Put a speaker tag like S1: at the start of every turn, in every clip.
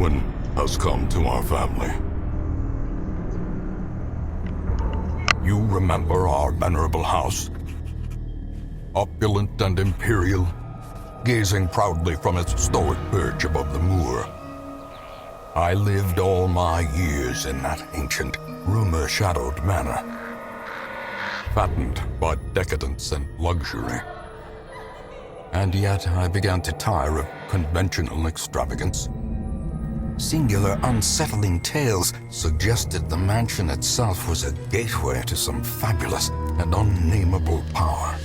S1: ruin has come to our family. You remember our venerable house? Opulent and imperial, gazing proudly from its stoic perch above the moor. I lived all my years in that ancient, rumor-shadowed manor, fattened by decadence and luxury. And yet I began to tire of conventional extravagance. Singular, unsettling tales suggested the mansion itself was a gateway to some fabulous and unnameable power.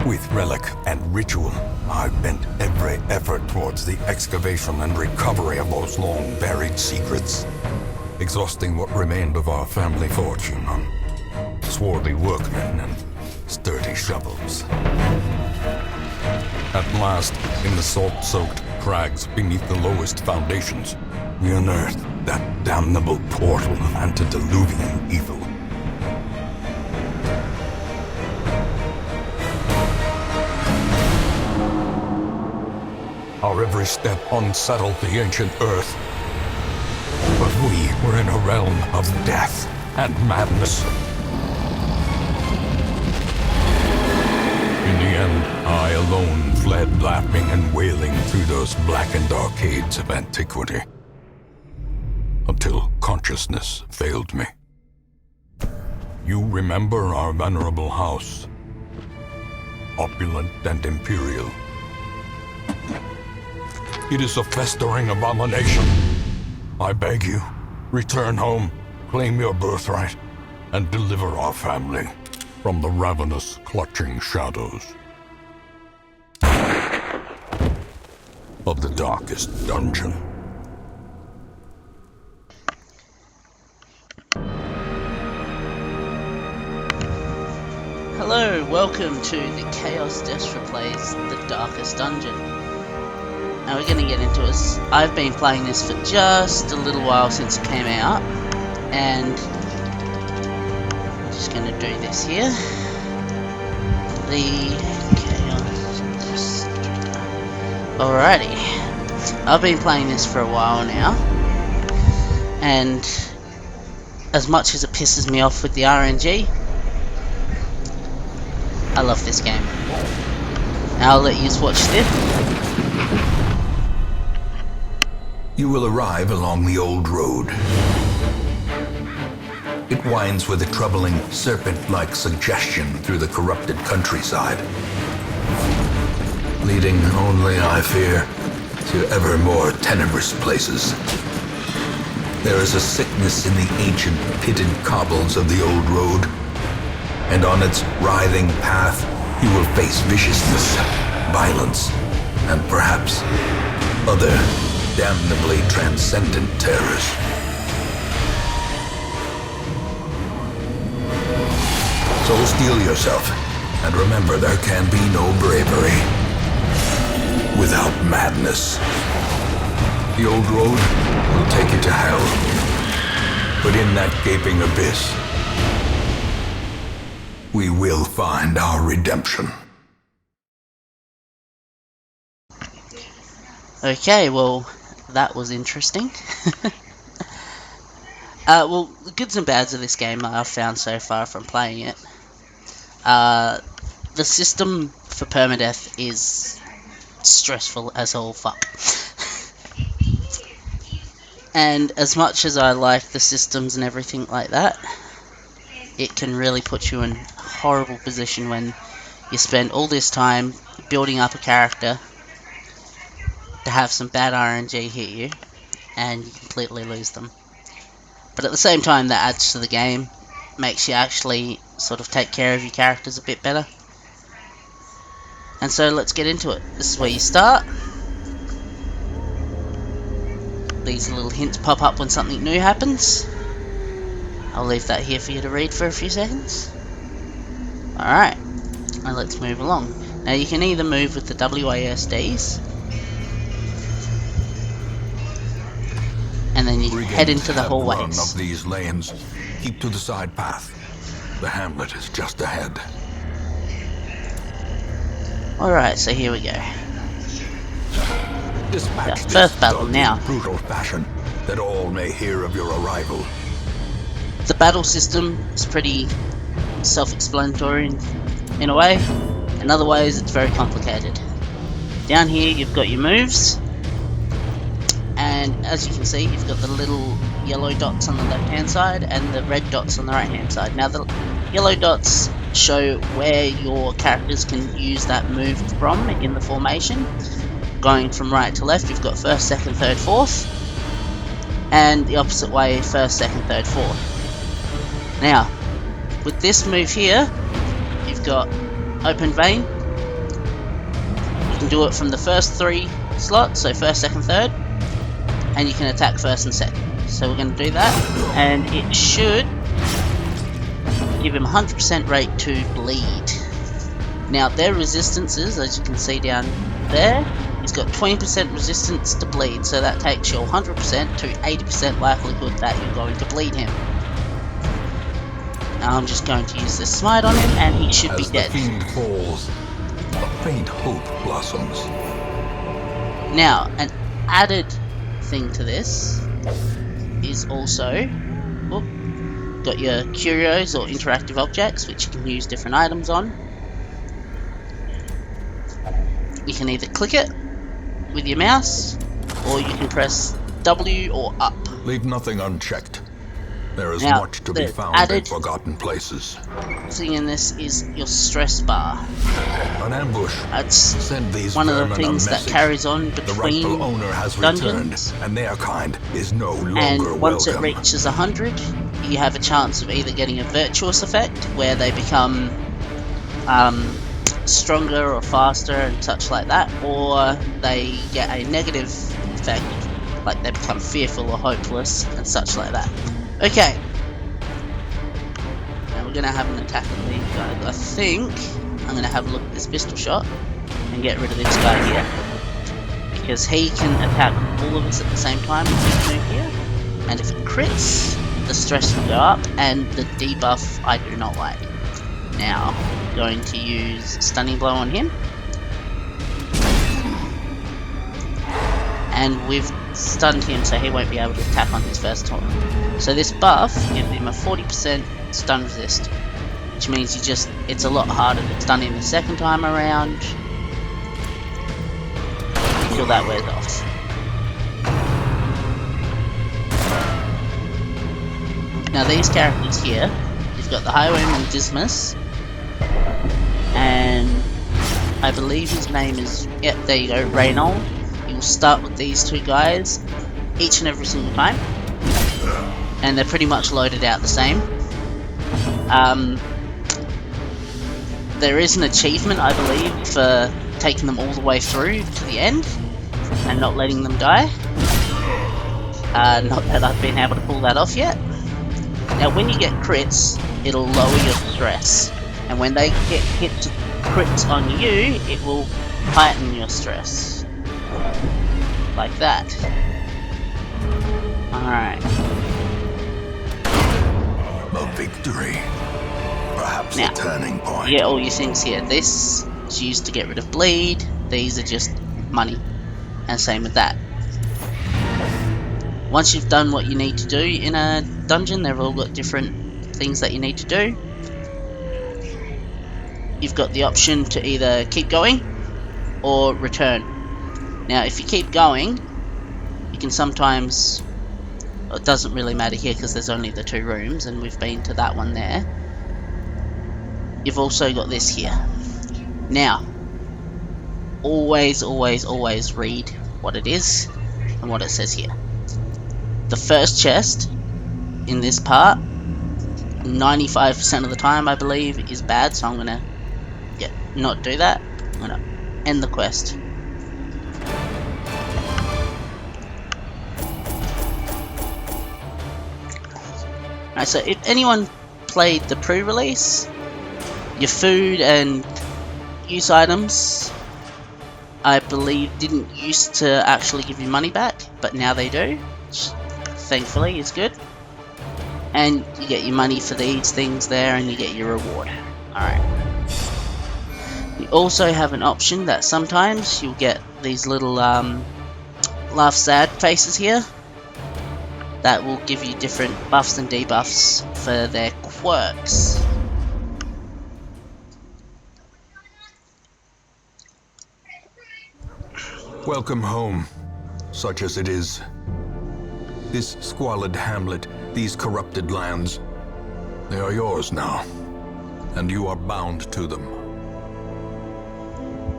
S1: With relic and ritual, I bent every effort towards the excavation and recovery of those long-buried secrets, exhausting what remained of our family fortune on swarthy workmen and sturdy shovels. At last, in the salt-soaked crags beneath the lowest foundations, we unearthed that damnable portal of antediluvian evil. Our every step unsettled the ancient earth. But we were in a realm of death and madness. In the end, I alone fled laughing and wailing through those blackened arcades of antiquity, until consciousness failed me. You remember our venerable house, opulent and imperial. It is a festering abomination. I beg you, return home, claim your birthright, and deliver our family from the ravenous, clutching shadows of the darkest dungeon.
S2: Hello, welcome to the Kheaous Destra plays The Darkest Dungeon. Now we're going to get into this. I've been playing this for just a little while since it came out, and I'm just going to do this here. The Kheaous Destra. Alrighty, I've been playing this for a while now, and as much as it pisses me off with the RNG, I love this game. Now I'll let you watch this.
S3: You will arrive along the old road. It winds with a troubling, serpent-like suggestion through the corrupted countryside, leading only, I fear, to ever more tenebrous places. There is a sickness in the ancient, pitted cobbles of the old road, and on its writhing path you will face viciousness, violence, and perhaps other damnably transcendent terrors. So steel yourself, and remember there can be no bravery without madness. The old road will take you to hell, but in that gaping abyss, we will find our redemption.
S2: Okay, well, that was interesting. Well, the goods and bads of this game I've found so far from playing it. The system for permadeath is stressful as all fuck. And as much as I like the systems and everything like that, it can really put you in a horrible position when you spend all this time building up a character to have some bad RNG hit you, and you completely lose them. But at the same time, that adds to the game, makes you actually sort of take care of your characters a bit better. And so let's get into it. This is where you start. These little hints pop up when something new happens. I'll leave that here for you to read for a few seconds. Alright, now let's move along. Now you can either move with the WASDs, and then you head into the hallways.
S3: Of these lanes, keep to the side path. The hamlet is just ahead.
S2: Alright, so here we go.
S3: Dispatch
S2: Yeah,
S3: this
S2: first battle
S3: thug
S2: now.
S3: in brutal fashion, that all may hear of your arrival.
S2: The battle system is pretty self-explanatory in a way. In other ways, it's very complicated. Down here, you've got your moves, and as you can see, you've got the little yellow dots on the left-hand side and the red dots on the right-hand side. Now, the yellow dots show where your characters can use that move from in the formation. Going from right to left, you've got first, second, third, fourth, and the opposite way, first, second, third, fourth. Now, with this move here, you've got open vein. You can do it from the first 3 slots, so first, second, third, and you can attack first and second. So we're going to do that, and it should give him 100% rate to bleed. Now their resistances, as you can see down there, he's got 20% resistance to bleed, so that takes your 100% to 80% likelihood that you're going to bleed him. Now I'm just going to use this smite on him, and he should be dead.
S3: As the fiend falls, a faint hope blossoms.
S2: Now, an added thing to this is also, got your curios or interactive objects, which you can use different items on. You can either click it with your mouse, or you can press W or up.
S3: Leave nothing unchecked. There is
S2: Now,
S3: much to be
S2: the
S3: found
S2: added
S3: in forgotten places.
S2: thing in this is your stress bar.
S3: An ambush.
S2: That's
S3: Send these
S2: one of the
S3: vermin
S2: things
S3: a
S2: that
S3: message.
S2: carries on
S3: The
S2: between
S3: rightful owner has
S2: dungeons.
S3: returned, and their kind is no longer
S2: And once
S3: welcome.
S2: it reaches 100, you have a chance of either getting a virtuous effect, where they become stronger or faster and such like that, or they get a negative effect, like they become fearful or hopeless and such like that. Okay. Now we're going to have an attack on these guys. I think I'm going to have a look at this pistol shot and get rid of this guy here, because he can attack all of us at the same time with this move here, and if it crits, the stress will go up, and the debuff I do not like. Now, going to use Stunning Blow on him, and we've stunned him, so he won't be able to attack on his first turn. So this buff gives him a 40% stun resist, which means it's a lot harder to stun him the second time around until that wears off. Now these characters here, you've got the Highwayman Dismas, and I believe his name is, yep, there you go, Reynold. You will start with these 2 guys each and every single time, and they're pretty much loaded out the same. There is an achievement, I believe, for taking them all the way through to the end and not letting them die. Not that I've been able to pull that off yet. Now when you get crits, it'll lower your stress, and when they get hit crits on you, it will heighten your stress. Like that. Alright.
S3: A victory. Perhaps
S2: Now,
S3: a turning point.
S2: you get all your things here. This is used to get rid of bleed. These are just money. And same with that. Once you've done what you need to do in a dungeon, they've all got different things that you need to do. You've got the option to either keep going or return. Now if you keep going, you can sometimes, well, it doesn't really matter here because there's only the 2 rooms and we've been to that one there. You've also got this here. Now, always read what it is and what it says here. The first chest in this part, 95% of the time I believe, is bad, so I'm gonna not do that. I'm gonna end the quest. Alright, so if anyone played the pre-release, your food and use items, I believe, didn't used to actually give you money back, but now they do, which thankfully is good. And you get your money for these things there, and you get your reward. Alright. You also have an option that sometimes you'll get these little laugh sad faces here. That will give you different buffs and debuffs for their quirks.
S3: Welcome home, such as it is. This squalid hamlet, these corrupted lands, they are yours now, and you are bound to them.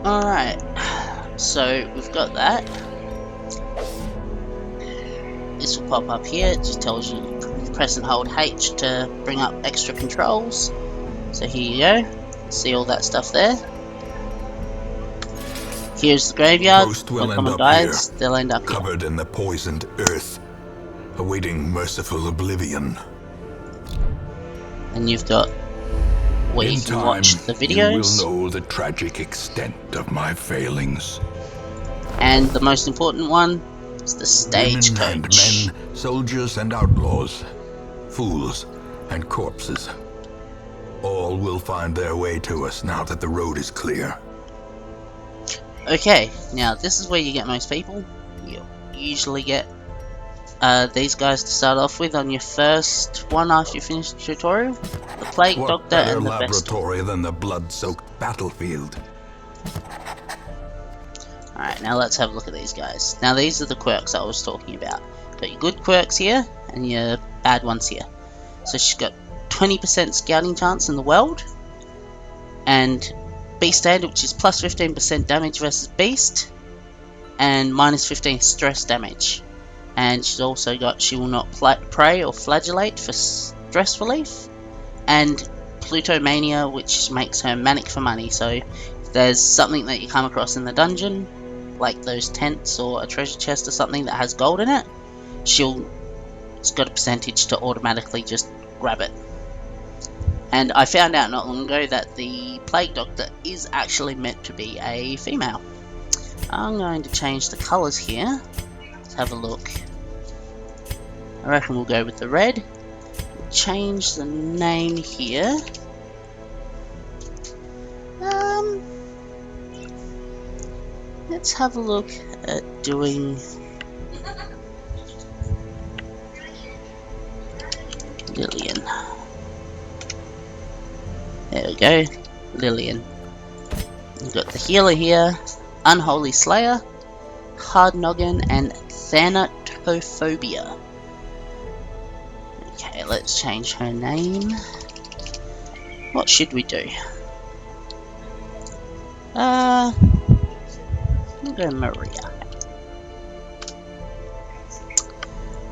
S2: Alright, so we've got that. This will pop up here, it just tells you press and hold H to bring up extra controls. So here you go, see all that stuff there. Here's the graveyard.
S3: Most will
S2: when
S3: end
S2: someone
S3: up
S2: dies,
S3: here,
S2: they'll end up here.
S3: covered in the poisoned earth, awaiting merciful oblivion.
S2: And you've got where you can watch the videos.
S3: You will know the tragic extent of my failings.
S2: And the most important one is the
S3: Women
S2: stagecoach.
S3: and men, soldiers and outlaws, fools and corpses. All will find their way to us now that the road is clear.
S2: Okay, now this is where you get most people. You usually get these guys to start off with on your first one after you finish the tutorial. The Plague
S3: What
S2: Doctor
S3: better
S2: and the
S3: laboratory than the blood-soaked battlefield?
S2: Alright, now let's have a look at these guys. Now these are the quirks I was talking about. Got your good quirks here, and your bad ones here. So she's got 20% scouting chance in the world, and Beast Standard, which is plus 15% damage versus Beast, and minus 15 stress damage. And she's also got she will not prey or flagellate for stress relief, and Plutomania, which makes her manic for money. So if there's something that you come across in the dungeon, like those tents or a treasure chest or something that has gold in it, it's got a percentage to automatically just grab it. And I found out not long ago that the Plague Doctor is actually meant to be a female. I'm going to change the colours here. Let's have a look. I reckon we'll go with the red. Change the name here. Let's have a look at doing Lillian. There we go, Lillian. We've got the healer here, Unholy Slayer, Hard Noggin, and Thanatophobia. Okay, let's change her name. What should we do? We'll go Maria.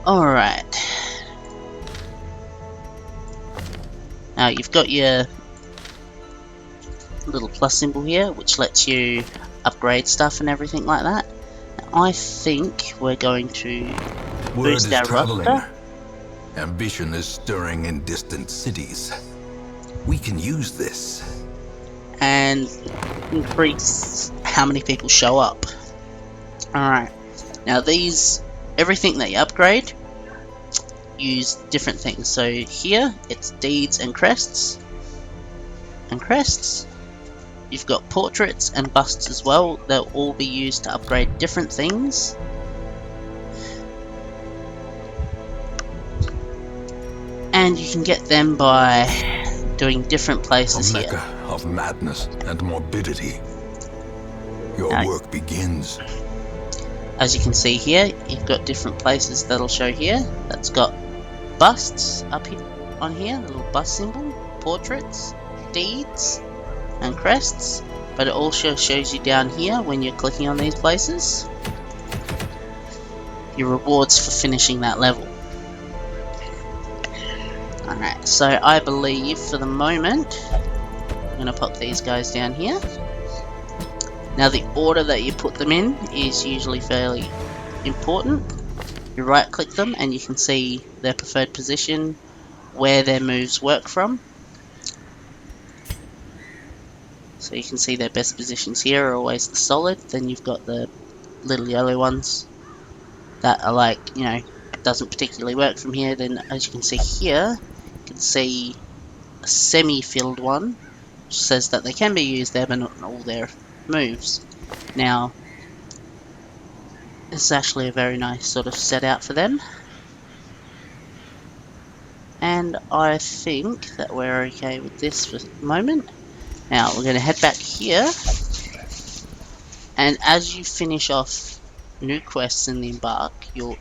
S2: Alright. Now you've got your little plus symbol here, which lets you upgrade stuff and everything like that. Now, I think we're going to
S3: Word
S2: boost
S3: is
S2: our
S3: traveling.
S2: roster.
S3: Ambition is stirring in distant cities. We can use this.
S2: And increase how many people show up. Alright, now everything that you upgrade, use different things. So here, it's deeds and crests. You've got portraits and busts as well. They'll all be used to upgrade different things. And you can get them by doing different places
S3: A
S2: here.
S3: mecca of madness and morbidity. Your
S2: Now,
S3: work begins.
S2: as you can see here, you've got different places that'll show here. That's got busts up here on here, the little bust symbol, portraits, deeds, and crests. But it also shows you down here when you're clicking on these places your rewards for finishing that level. Alright, so I believe for the moment I'm going to pop these guys down here. Now the order that you put them in is usually fairly important. You right click them and you can see their preferred position, where their moves work from. So you can see their best positions here are always the solid. Then you've got the little yellow ones that are like, doesn't particularly work from here. Then as you can see here, you can see a semi-filled one, which says that they can be used there but not all their moves. Now This is actually a very nice sort of set out for them. And I think that we're okay with this for the moment. Now we're going to head back here. And as you finish off new quests in the Embark, you'll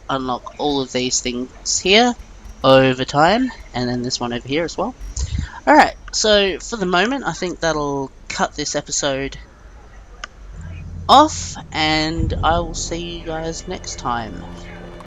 S2: unlock all of these things here over time. And then this one over here as well. Alright, so for the moment, I think that'll cut this episode off. And I will see you guys next time.